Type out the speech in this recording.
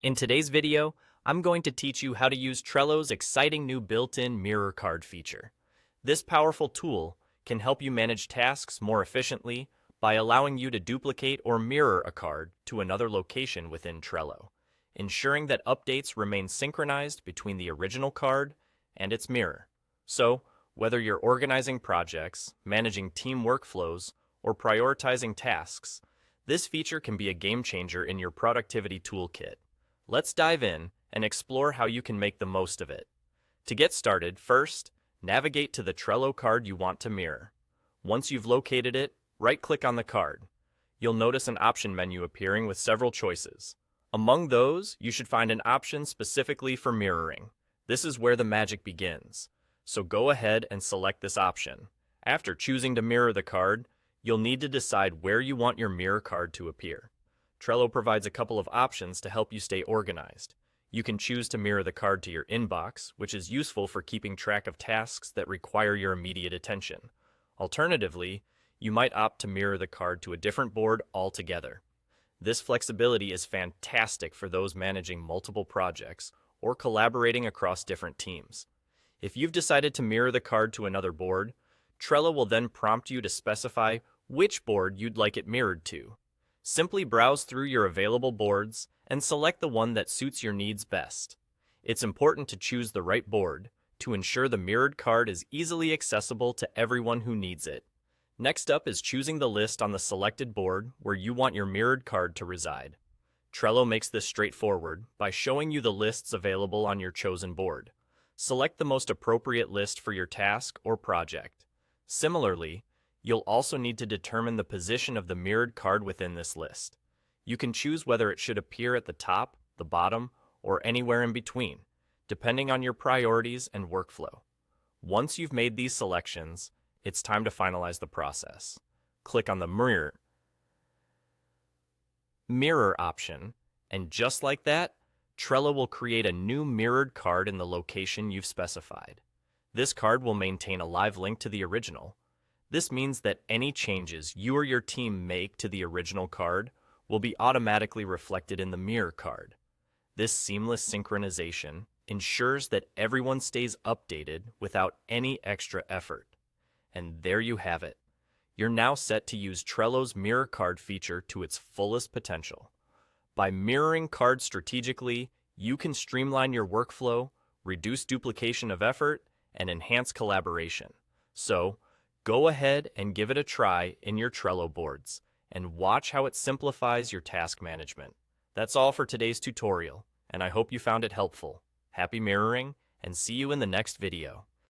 In today's video, I'm going to teach you how to use Trello's exciting new built-in mirror card feature. This powerful tool can help you manage tasks more efficiently by allowing you to duplicate or mirror a card to another location within Trello, ensuring that updates remain synchronized between the original card and its mirror. So, whether you're organizing projects, managing team workflows, or prioritizing tasks, this feature can be a game changer in your productivity toolkit. Let's dive in and explore how you can make the most of it. To get started, first, navigate to the Trello card you want to mirror. Once you've located it, right-click on the card. You'll notice an option menu appearing with several choices. Among those, you should find an option specifically for mirroring. This is where the magic begins. So go ahead and select this option. After choosing to mirror the card, you'll need to decide where you want your mirror card to appear. Trello provides a couple of options to help you stay organized. You can choose to mirror the card to your inbox, which is useful for keeping track of tasks that require your immediate attention. Alternatively, you might opt to mirror the card to a different board altogether. This flexibility is fantastic for those managing multiple projects or collaborating across different teams. If you've decided to mirror the card to another board, Trello will then prompt you to specify which board you'd like it mirrored to. Simply browse through your available boards and select the one that suits your needs best. It's important to choose the right board to ensure the mirrored card is easily accessible to everyone who needs it. Next up is choosing the list on the selected board where you want your mirrored card to reside. Trello makes this straightforward by showing you the lists available on your chosen board. Select the most appropriate list for your task or project. Similarly, you'll also need to determine the position of the mirrored card within this list. You can choose whether it should appear at the top, the bottom, or anywhere in between, depending on your priorities and workflow. Once you've made these selections, it's time to finalize the process. Click on the Mirror option, and just like that, Trello will create a new mirrored card in the location you've specified. This card will maintain a live link to the original. This means that any changes you or your team make to the original card will be automatically reflected in the mirror card. This seamless synchronization ensures that everyone stays updated without any extra effort. And there you have it. You're now set to use Trello's mirror card feature to its fullest potential. By mirroring cards strategically, you can streamline your workflow, reduce duplication of effort, and enhance collaboration. So, go ahead and give it a try in your Trello boards, and watch how it simplifies your task management. That's all for today's tutorial, and I hope you found it helpful. Happy mirroring, and see you in the next video.